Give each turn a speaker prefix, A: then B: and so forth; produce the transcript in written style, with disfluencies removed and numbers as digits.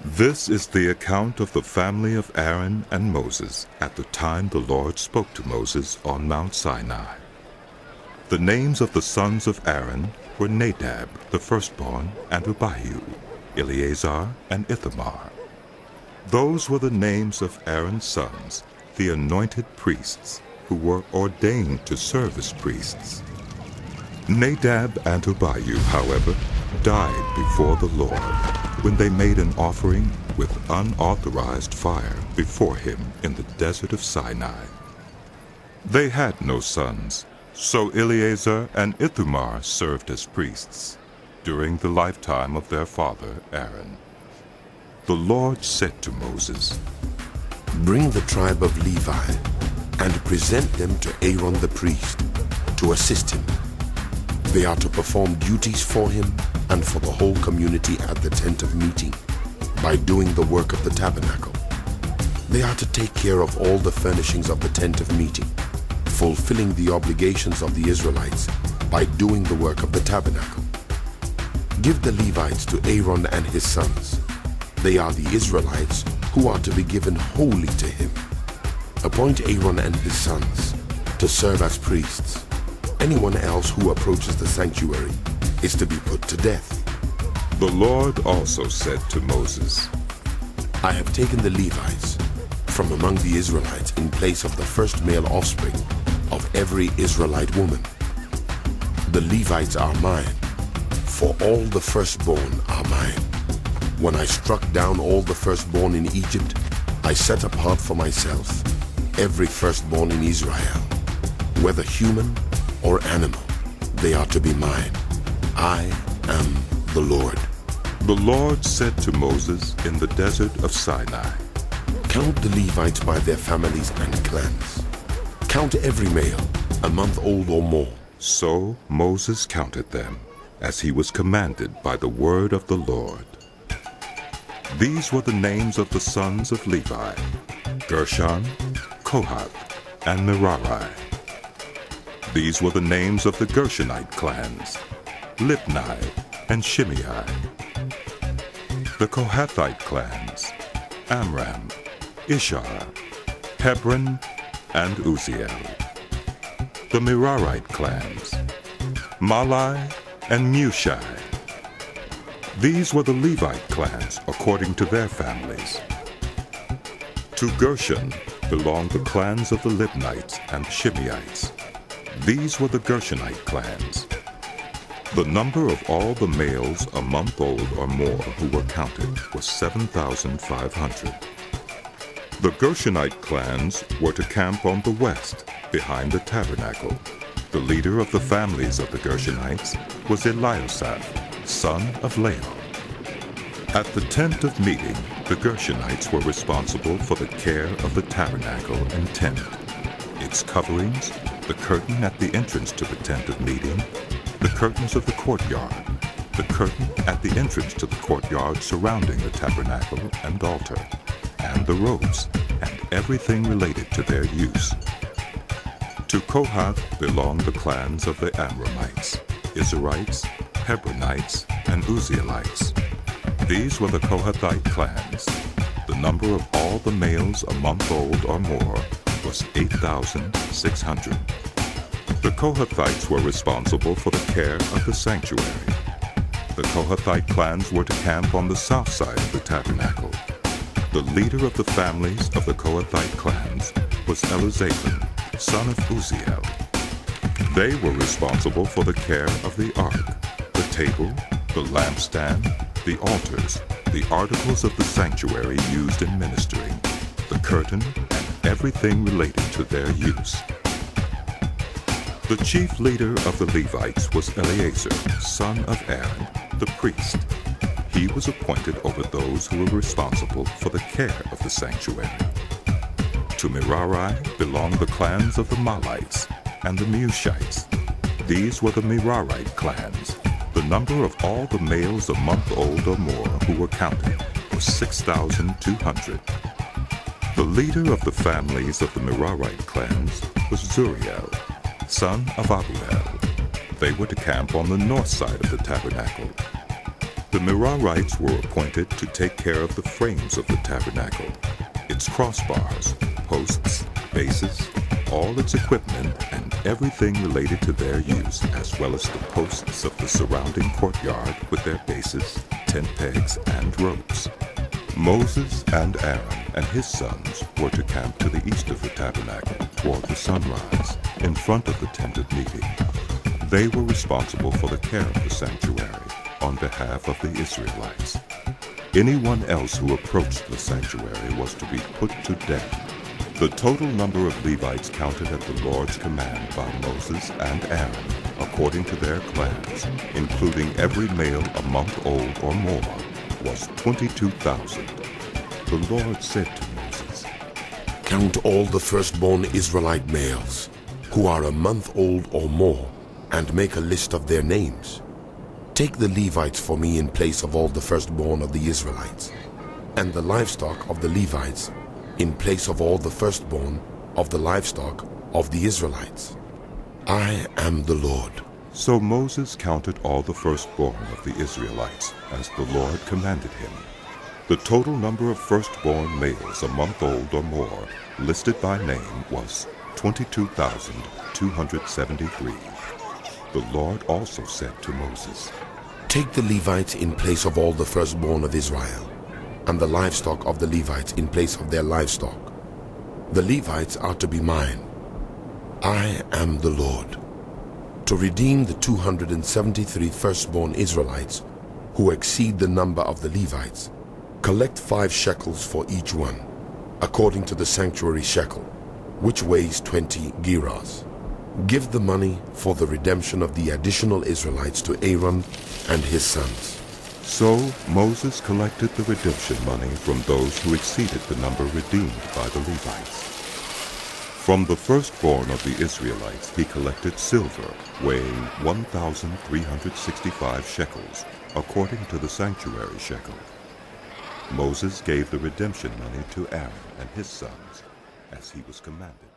A: This is the account of the family of Aaron and Moses at the time the Lord spoke to Moses on Mount Sinai. The names of the sons of Aaron were Nadab, the firstborn, and Abihu, Eleazar and Ithamar. Those were the names of Aaron's sons, the anointed priests, who were ordained to serve as priests. Nadab and Abihu, however, died before the Lord when they made an offering with unauthorized fire before him in the Desert of Sinai. They had no sons, so Eleazar and Ithamar served as priests during the lifetime of their father Aaron. The Lord said to Moses,
B: "Bring the tribe of Levi and present them to Aaron the priest to assist him. They are to perform duties for him and for the whole community at the tent of meeting by doing the work of the tabernacle. They are to take care of all the furnishings of the tent of meeting, fulfilling the obligations of the Israelites by doing the work of the tabernacle. Give the Levites to Aaron and his sons. They are the Israelites who are to be given wholly to him. Appoint Aaron and his sons to serve as priests. Anyone else who approaches the sanctuary is to be put to death."
A: The Lord also said to Moses,
B: "I have taken the Levites from among the Israelites in place of the first male offspring of every Israelite woman. The Levites are mine, for all the firstborn are mine. When I struck down all the firstborn in Egypt, I set apart for myself every firstborn in Israel, whether human or animal. They are to be mine. I am the Lord."
A: The Lord said to Moses in the Desert of Sinai,
B: "Count the Levites by their families and clans. Count every male, a month old or more."
A: So Moses counted them, as he was commanded by the word of the Lord. These were the names of the sons of Levi: Gershon, Kohath, and Merari. These were the names of the Gershonite clans: Libni and Shimei. The Kohathite clans: Amram, Ishar, Hebron, and Uzziel. The Merarite clans: Malai and Mushai. These were the Levite clans according to their families. To Gershon belonged the clans of the Libnites and Shimeites. These were the Gershonite clans. The number of all the males a month old or more who were counted was 7,500. The Gershonite clans were to camp on the west, behind the tabernacle. The leader of the families of the Gershonites was Eleazar, son of Lael. At the tent of meeting, the Gershonites were responsible for the care of the tabernacle and tent, its coverings, the curtain at the entrance to the tent of meeting, the curtains of the courtyard, the curtain at the entrance to the courtyard surrounding the tabernacle and altar, and the ropes, and everything related to their use. To Kohath belonged the clans of the Amramites, Izharites, Hebronites, and Uzzielites. These were the Kohathite clans. The number of all the males a month old or more was 8,600. The Kohathites were responsible for the care of the sanctuary. The Kohathite clans were to camp on the south side of the tabernacle. The leader of the families of the Kohathite clans was Eleazar, son of Uzziel. They were responsible for the care of the ark, the table, the lampstand, the altars, the articles of the sanctuary used in ministering, the curtain, and everything related to their use. The chief leader of the Levites was Eleazar, son of Aaron, the priest. He was appointed over those who were responsible for the care of the sanctuary. To Merari belonged the clans of the Malites and the Mushites. These were the Merarite clans. The number of all the males a month old or more who were counted was 6,200. The leader of the families of the Merarite clans was Zuriel, son of Abiel. They were to camp on the north side of the tabernacle. The Merarites were appointed to take care of the frames of the tabernacle, its crossbars, posts, bases, all its equipment, and everything related to their use, as well as the posts of the surrounding courtyard with their bases, tent pegs, and ropes. Moses and Aaron and his sons were to camp to the east of the tabernacle toward the sunrise, in front of the tent of meeting. They were responsible for the care of the sanctuary on behalf of the Israelites. Anyone else who approached the sanctuary was to be put to death. The total number of Levites counted at the Lord's command by Moses and Aaron, according to their clans, including every male a month old or more, was 22,000. The Lord said to Moses,
B: "Count all the firstborn Israelite males, who are a month old or more, and make a list of their names. Take the Levites for me in place of all the firstborn of the Israelites, and the livestock of the Levites in place of all the firstborn of the livestock of the Israelites. I am the Lord."
A: So Moses counted all the firstborn of the Israelites, as the Lord commanded him. The total number of firstborn males a month old or more, listed by name, was 22,273. The Lord also said to Moses,
B: "Take the Levites in place of all the firstborn of Israel, and the livestock of the Levites in place of their livestock. The Levites are to be mine. I am the Lord. To redeem the 273 firstborn Israelites who exceed the number of the Levites, collect 5 shekels for each one, according to the sanctuary shekel, which weighs 20 gerahs. Give the money for the redemption of the additional Israelites to Aaron and his sons."
A: So Moses collected the redemption money from those who exceeded the number redeemed by the Levites. From the firstborn of the Israelites he collected silver, weighing 1,365 shekels, according to the sanctuary shekel. Moses gave the redemption money to Aaron and his sons, as he was commanded.